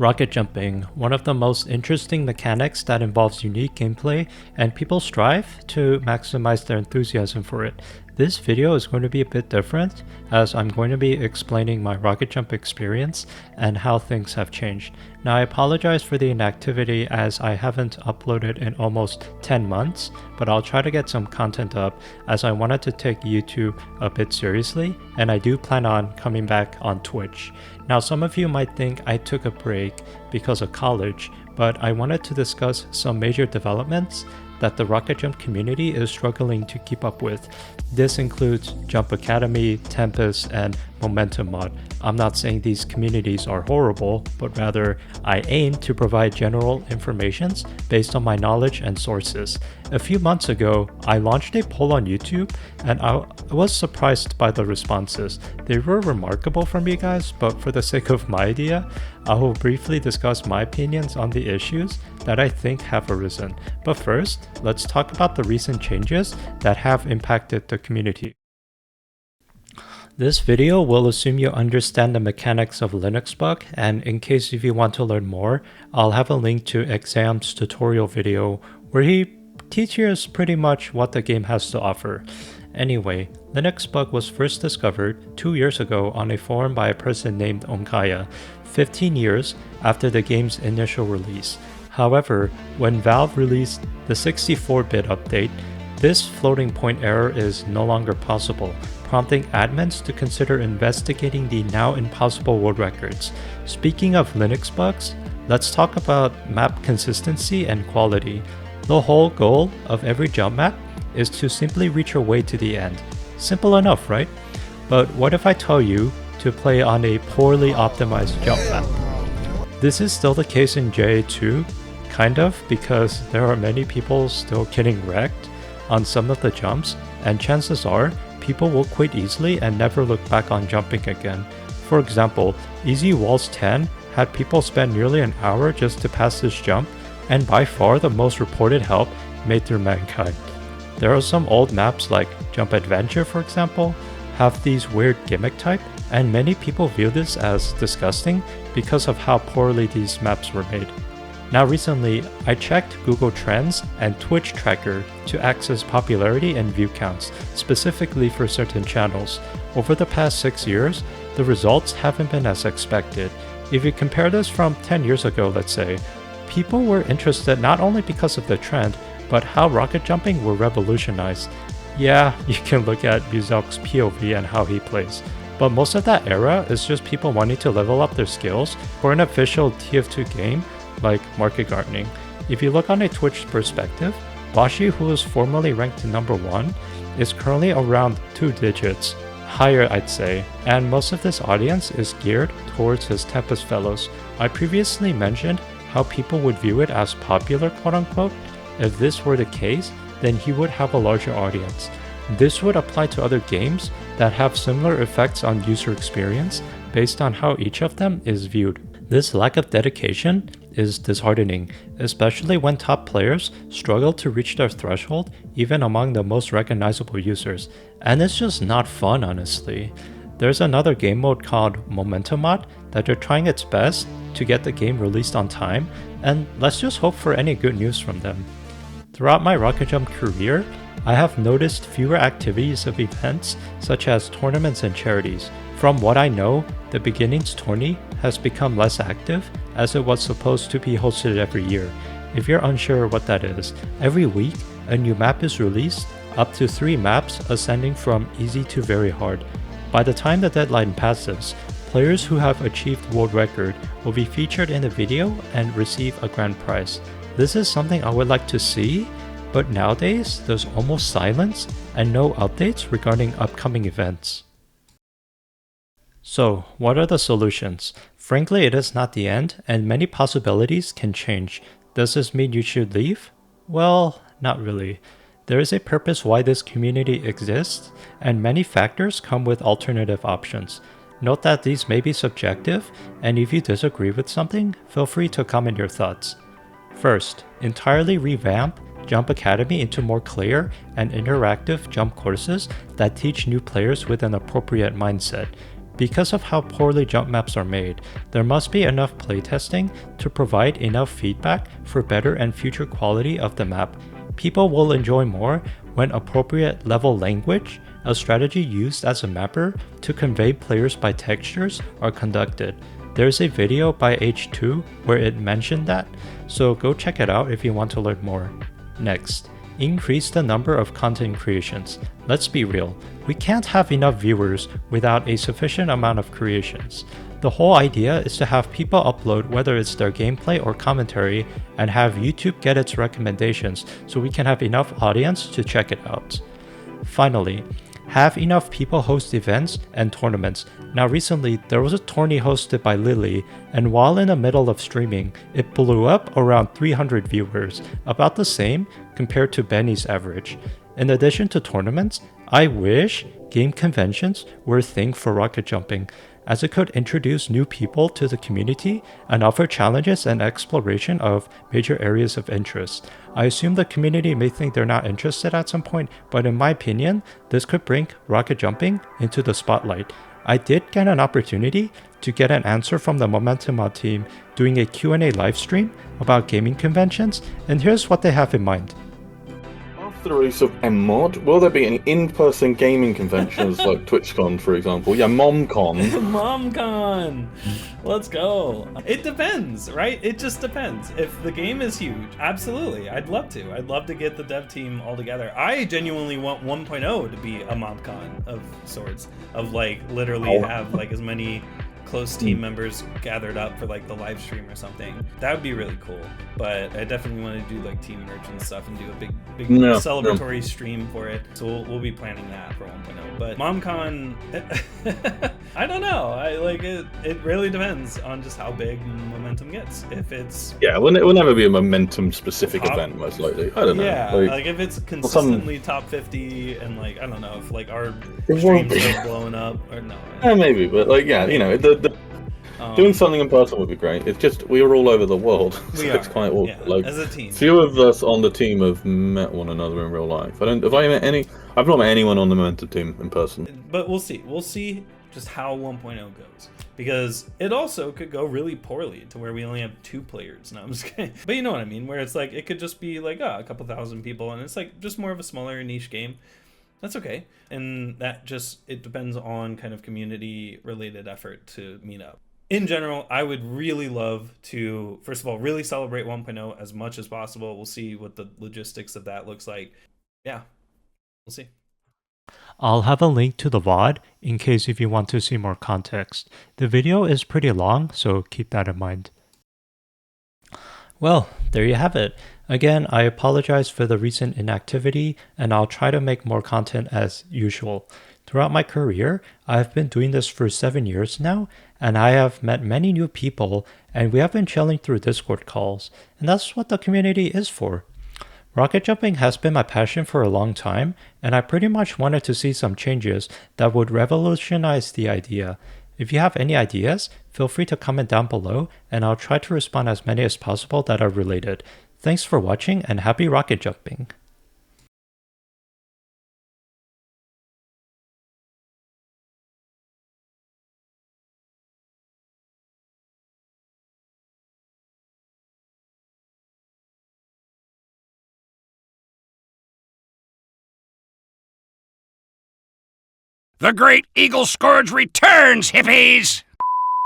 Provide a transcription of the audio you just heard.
Rocket jumping, one of the most interesting mechanics that involves unique gameplay, and people strive to maximize their enthusiasm for it. This video is going to be a bit different, as I'm going to be explaining my rocket jump experience and how things have changed. Now I apologize for the inactivity as I haven't uploaded in almost 10 months, but I'll try to get some content up as I wanted to take YouTube a bit seriously, and I do plan on coming back on Twitch. Now some of you might think I took a break because of college, but I wanted to discuss some major developments that the rocket jump community is struggling to keep up with. This includes Jump Academy, Tempest, and Momentum Mod. I'm not saying these communities are horrible, but rather I aim to provide general informations based on my knowledge and sources. A few months ago, I launched a poll on YouTube and I was surprised by the responses. They were remarkable from you guys, but for the sake of my idea, I will briefly discuss my opinions on the issues that I think have arisen. But first, let's talk about the recent changes that have impacted the community. This video will assume you understand the mechanics of Linuxbug, and in case if you want to learn more, I'll have a link to Exam's tutorial video where he teaches pretty much what the game has to offer. Anyway, Linuxbug was first discovered 2 years ago on a forum by a person named Onkaya, 15 years after the game's initial release. However, when Valve released the 64-bit update, this floating point error is no longer possible, prompting admins to consider investigating the now impossible world records. Speaking of Linux bugs, let's talk about map consistency and quality. The whole goal of every jump map is to simply reach your way to the end. Simple enough, right? But what if I tell you to play on a poorly optimized jump map? This is still the case in JA2, kind of, because there are many people still getting wrecked on some of the jumps, and chances are people will quit easily and never look back on jumping again. For example, Easy Walls 10 had people spend nearly an hour just to pass this jump, and by far the most reported help made through mankind. There are some old maps like Jump Adventure, for example, have these weird gimmick type, and many people view this as disgusting because of how poorly these maps were made. Now recently, I checked Google Trends and Twitch Tracker to access popularity and view counts, specifically for certain channels. Over the past 6 years, the results haven't been as expected. If you compare this from 10 years ago, let's say, people were interested not only because of the trend, but how rocket jumping were revolutionized. Yeah, you can look at Muzok's POV and how he plays, but most of that era is just people wanting to level up their skills for an official TF2 game like market gardening. If you look on a Twitch perspective, Bashi, who was formerly ranked number 1, is currently around 2 digits higher, I'd say, and most of this audience is geared towards his Tempest fellows. I previously mentioned how people would view it as popular, quote unquote. If this were the case, then he would have a larger audience. This would apply to other games that have similar effects on user experience based on how each of them is viewed. This lack of dedication is disheartening, especially when top players struggle to reach their threshold even among the most recognizable users. And it's just not fun, honestly. There's another game mode called Momentum Mod that they're trying its best to get the game released on time, and let's just hope for any good news from them. Throughout my rocket jump career, I have noticed fewer activities of events such as tournaments and charities. From what I know, the Beginnings tourney has become less active as it was supposed to be hosted every year. If you're unsure what that is, every week a new map is released, up to 3 maps ascending from easy to very hard. By the time the deadline passes, players who have achieved world record will be featured in the video and receive a grand prize. This is something I would like to see, but nowadays there's almost silence and no updates regarding upcoming events. So, what are the solutions? Frankly, it is not the end, and many possibilities can change. Does this mean you should leave? Well, not really. There is a purpose why this community exists, and many factors come with alternative options. Note that these may be subjective, and if you disagree with something, feel free to comment your thoughts. First, entirely revamp Jump Academy into more clear and interactive jump courses that teach new players with an appropriate mindset. Because of how poorly jump maps are made, there must be enough playtesting to provide enough feedback for better and future quality of the map. People will enjoy more when appropriate level language, a strategy used as a mapper to convey players by textures, are conducted. There's a video by H2 where it mentioned that, so go check it out if you want to learn more. Next, increase the number of content creations. Let's be real, we can't have enough viewers without a sufficient amount of creations. The whole idea is to have people upload whether it's their gameplay or commentary and have YouTube get its recommendations so we can have enough audience to check it out. Finally, have enough people host events and tournaments. Now recently, there was a tourney hosted by Lily, and while in the middle of streaming, it blew up around 300 viewers, about the same compared to Benny's average. In addition to tournaments, I wish game conventions were a thing for rocket jumping, as it could introduce new people to the community and offer challenges and exploration of major areas of interest. I assume the community may think they're not interested at some point, but in my opinion, this could bring rocket jumping into the spotlight. I did get an opportunity to get an answer from the Momentum Mod team doing a Q&A livestream about gaming conventions, and here's what they have in mind. After the release of M-Mod, will there be any in-person gaming conventions like TwitchCon, for example? Yeah, MomCon. MomCon! Let's go. It depends, right? It just depends. If the game is huge, absolutely, I'd love to. I'd love to get the dev team all together. I genuinely want 1.0 to be a MomCon of sorts, of like literally have like as many close team members gathered up for like the live stream or something. That would be really cool. But I definitely want to do like team merch and stuff and do a big celebratory stream for it. So we'll be planning that for 1.0. But MomCon, I don't know. I like it. It really depends on just how big Momentum gets. If it's it will never be a Momentum specific event, most likely. I don't know. Yeah, like if it's consistently top 50 and like I don't know if like our streams are blowing up or no. Yeah, maybe, but like you know doing something in person would be great. It's just we are all over the world, so it's quite awkward. Like as a team. Few of us on the team have met one another in real life. I've not met anyone on the Momentum team in person. But we'll see. We'll see just how 1.0 goes, because it also could go really poorly to where we only have 2 players. No, I'm just kidding. But you know what I mean, where it's like it could just be like a couple thousand people, and it's like just more of a smaller niche game. That's okay, and that just it depends on kind of community related effort to meet up. In general, I would really love to, first of all, really celebrate 1.0 as much as possible. We'll see what the logistics of that looks like. Yeah, we'll see. I'll have a link to the VOD in case if you want to see more context. The video is pretty long, so keep that in mind. Well, there you have it. Again, I apologize for the recent inactivity, and I'll try to make more content as usual. Throughout my career, I've been doing this for 7 years now, and I have met many new people, and we have been chilling through Discord calls, and that's what the community is for. Rocket jumping has been my passion for a long time, and I pretty much wanted to see some changes that would revolutionize the idea. If you have any ideas, feel free to comment down below, and I'll try to respond as many as possible that are related. Thanks for watching, and happy rocket jumping! The Great Eagle Scourge returns, hippies!